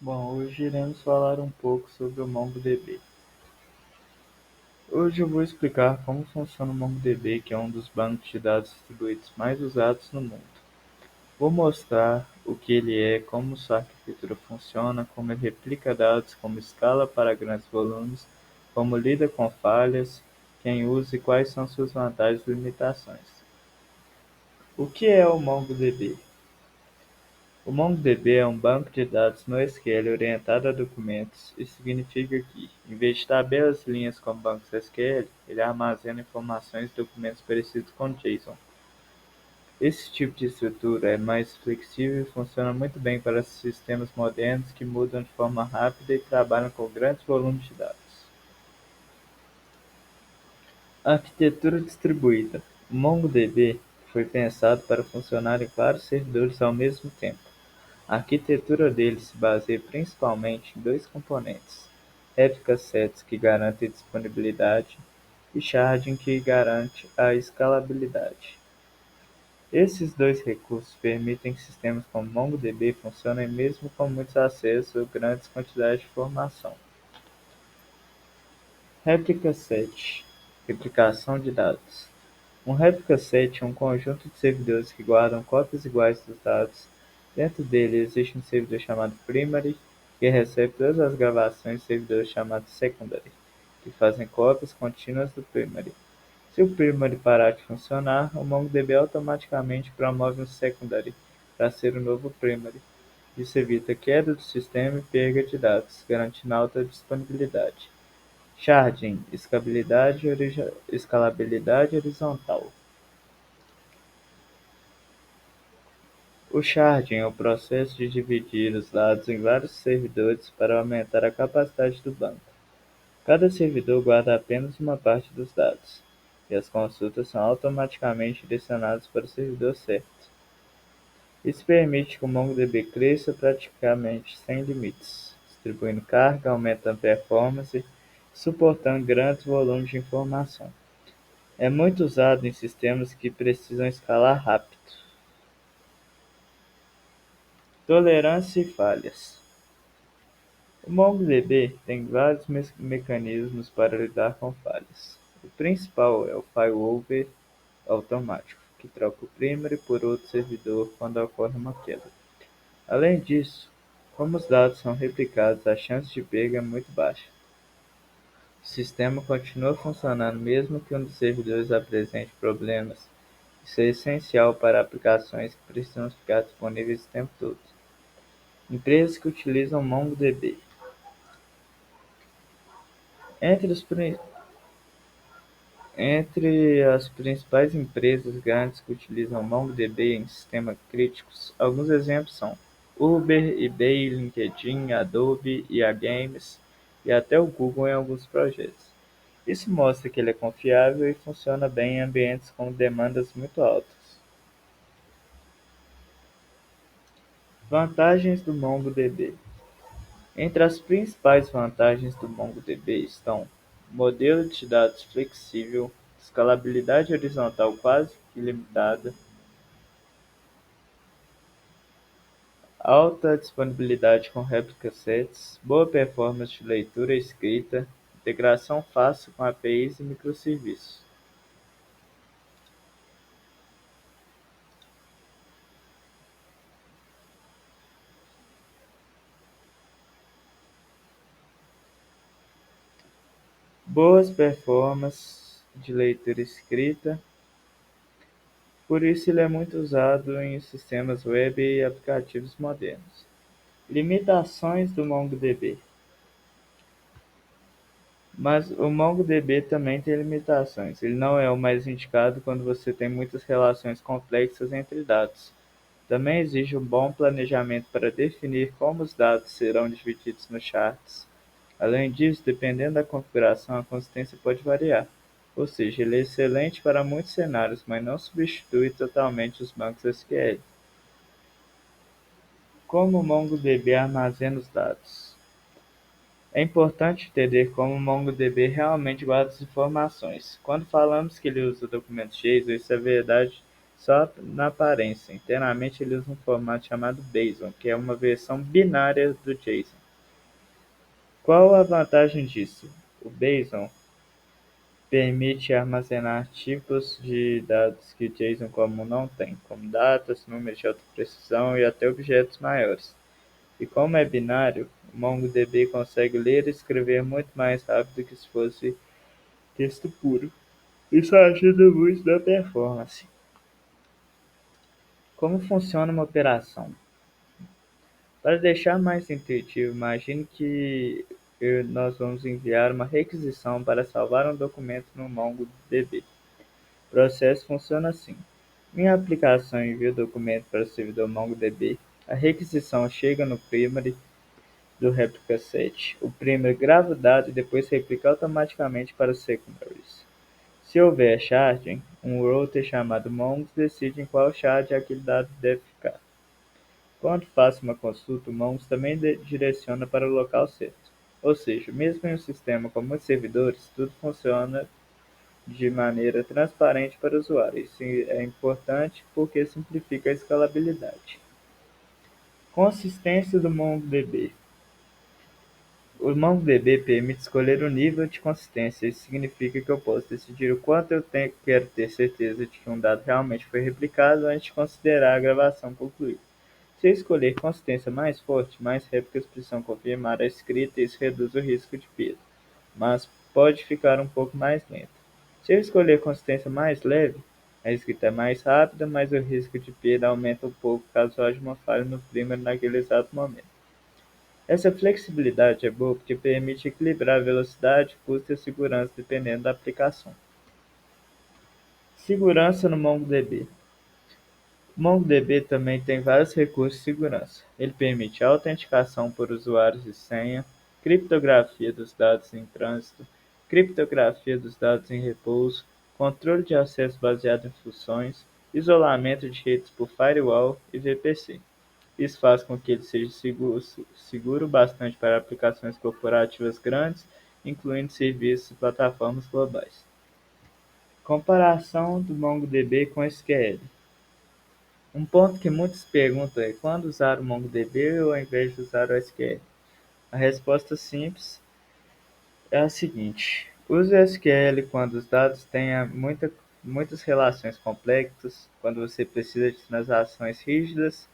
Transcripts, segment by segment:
Bom, hoje iremos falar um pouco sobre o MongoDB. Hoje eu vou explicar como funciona o MongoDB, que é um dos bancos de dados distribuídos mais usados no mundo. Vou mostrar o que ele é, como sua arquitetura funciona, como ele replica dados, como escala para grandes volumes, como lida com falhas, quem usa e quais são suas vantagens e limitações. O que é o MongoDB? O MongoDB é um banco de dados NoSQL orientado a documentos. Isso significa que, em vez de tabelas e linhas como bancos SQL, ele armazena informações e documentos parecidos com JSON. Esse tipo de estrutura é mais flexível e funciona muito bem para sistemas modernos que mudam de forma rápida e trabalham com grandes volumes de dados. Arquitetura distribuída. O MongoDB foi pensado para funcionar em vários servidores ao mesmo tempo. A arquitetura dele se baseia principalmente em dois componentes: réplica sets que garantem disponibilidade e sharding que garante a escalabilidade. Esses dois recursos permitem que sistemas como MongoDB funcionem mesmo com muitos acessos ou grandes quantidades de informação. Réplica set. Replicação de dados. Um réplica set é um conjunto de servidores que guardam cópias iguais dos dados. Dentro dele existe um servidor chamado primary, que recebe todas as gravações, e servidores chamados secondary, que fazem cópias contínuas do primary. Se o primary parar de funcionar, o MongoDB automaticamente promove um secondary para ser o novo primary. Isso evita queda do sistema e perda de dados, garantindo alta disponibilidade. Sharding, escalabilidade horizontal. O sharding é o processo de dividir os dados em vários servidores para aumentar a capacidade do banco. Cada servidor guarda apenas uma parte dos dados, e as consultas são automaticamente direcionadas para o servidor certo. Isso permite que o MongoDB cresça praticamente sem limites, distribuindo carga, aumentando performance e suportando grandes volumes de informação. É muito usado em sistemas que precisam escalar rápido. Tolerância e falhas. O MongoDB tem vários mecanismos para lidar com falhas. O principal é o failover automático, que troca o primary por outro servidor quando ocorre uma queda. Além disso, como os dados são replicados, a chance de perda é muito baixa. O sistema continua funcionando mesmo que um dos servidores apresente problemas. Isso é essencial para aplicações que precisam ficar disponíveis o tempo todo. Empresas que utilizam MongoDB. Entre os Entre as principais empresas grandes que utilizam MongoDB em sistemas críticos, alguns exemplos são Uber, eBay, LinkedIn, Adobe, EA Games e até o Google em alguns projetos. Isso mostra que ele é confiável e funciona bem em ambientes com demandas muito altas. Vantagens do MongoDB. Entre as principais vantagens do MongoDB estão modelo de dados flexível, escalabilidade horizontal quase ilimitada, alta disponibilidade com réplica sets, boa performance de leitura e escrita, integração fácil com APIs e microserviços. Boas performances de leitura e escrita, por isso ele é muito usado em sistemas web e aplicativos modernos. Limitações do MongoDB. Mas o MongoDB também tem limitações. Ele não é o mais indicado quando você tem muitas relações complexas entre dados. Também exige um bom planejamento para definir como os dados serão divididos nos charts. Além disso, dependendo da configuração, a consistência pode variar. Ou seja, ele é excelente para muitos cenários, mas não substitui totalmente os bancos SQL. Como o MongoDB armazena os dados? É importante entender como o MongoDB realmente guarda as informações. Quando falamos que ele usa documentos JSON, isso é verdade só na aparência. Internamente ele usa um formato chamado BASIC, que é uma versão binária do JSON. Qual a vantagem disso? O BASIC permite armazenar tipos de dados que o JSON comum não tem, como datas, números de alta precisão e até objetos maiores. E como é binário, o MongoDB consegue ler e escrever muito mais rápido que se fosse texto puro. Isso ajuda muito na performance. Como funciona uma operação? Para deixar mais intuitivo, imagine que nós vamos enviar uma requisição para salvar um documento no MongoDB. O processo funciona assim. Minha aplicação envia o documento para o servidor MongoDB. A requisição chega no primary do replica set. O primary grava o dado e depois replica automaticamente para os secondaries. Se houver sharding, um router chamado Mongo decide em qual shard aquele dado deve ficar. Quando faço uma consulta, o Mongo também direciona para o local certo. Ou seja, mesmo em um sistema com muitos servidores, tudo funciona de maneira transparente para o usuário. Isso é importante porque simplifica a escalabilidade. Consistência do MongoDB. O MongoDB permite escolher o nível de consistência. Isso significa que eu posso decidir o quanto eu quero ter certeza de que um dado realmente foi replicado antes de considerar a gravação concluída. Se eu escolher consistência mais forte, mais réplicas precisam confirmar a escrita e isso reduz o risco de perda, mas pode ficar um pouco mais lento. Se eu escolher consistência mais leve, a escrita é mais rápida, mas o risco de perda aumenta um pouco caso haja uma falha no primer naquele exato momento. Essa flexibilidade é boa porque permite equilibrar a velocidade, custo e a segurança dependendo da aplicação. Segurança no MongoDB. O MongoDB também tem vários recursos de segurança. Ele permite autenticação por usuários e senha, criptografia dos dados em trânsito, criptografia dos dados em repouso, controle de acesso baseado em funções, isolamento de redes por firewall e VPC. Isso faz com que ele seja seguro bastante para aplicações corporativas grandes, incluindo serviços e plataformas globais. Comparação do MongoDB com SQL. Um ponto que muitos perguntam é quando usar o MongoDB ou ao invés de usar o SQL. A resposta simples é a seguinte: use o SQL quando os dados tenham muitas relações complexas, quando você precisa de transações rígidas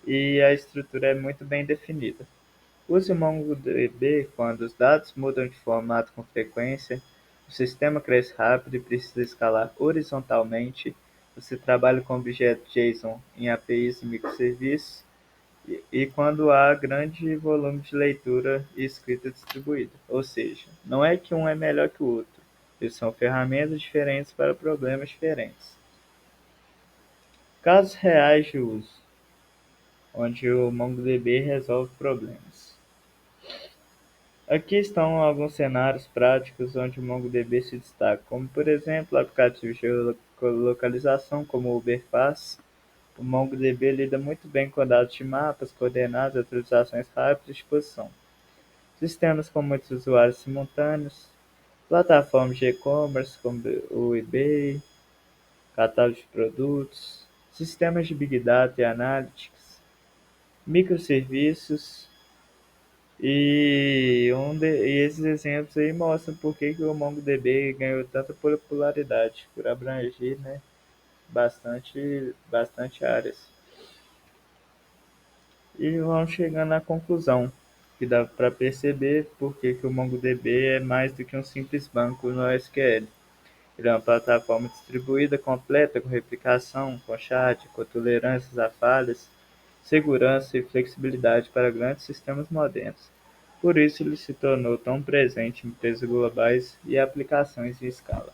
e a estrutura é muito bem definida. Use o MongoDB quando os dados mudam de formato com frequência, o sistema cresce rápido e precisa escalar horizontalmente, você trabalha com objetos JSON em APIs e microserviços, e quando há grande volume de leitura e escrita distribuída. Ou seja, não é que um é melhor que o outro, eles são ferramentas diferentes para problemas diferentes. Casos reais de uso, onde o MongoDB resolve problemas. Aqui estão alguns cenários práticos onde o MongoDB se destaca, como por exemplo aplicativos de geolocalização como o Uber faz. O MongoDB lida muito bem com dados de mapas, coordenadas, atualizações rápidas de posição. Sistemas com muitos usuários simultâneos, plataformas de e-commerce como o eBay, catálogo de produtos, sistemas de Big Data e Analytics, microserviços. E esses exemplos aí mostram por que o MongoDB ganhou tanta popularidade, por abranger, né, bastante áreas. E vamos chegando à conclusão, que dá para perceber por que o MongoDB é mais do que um simples banco no SQL. Ele é uma plataforma distribuída completa com replicação, com shard, com tolerâncias a falhas, segurança e flexibilidade para grandes sistemas modernos. Por isso ele se tornou tão presente em empresas globais e aplicações em escala.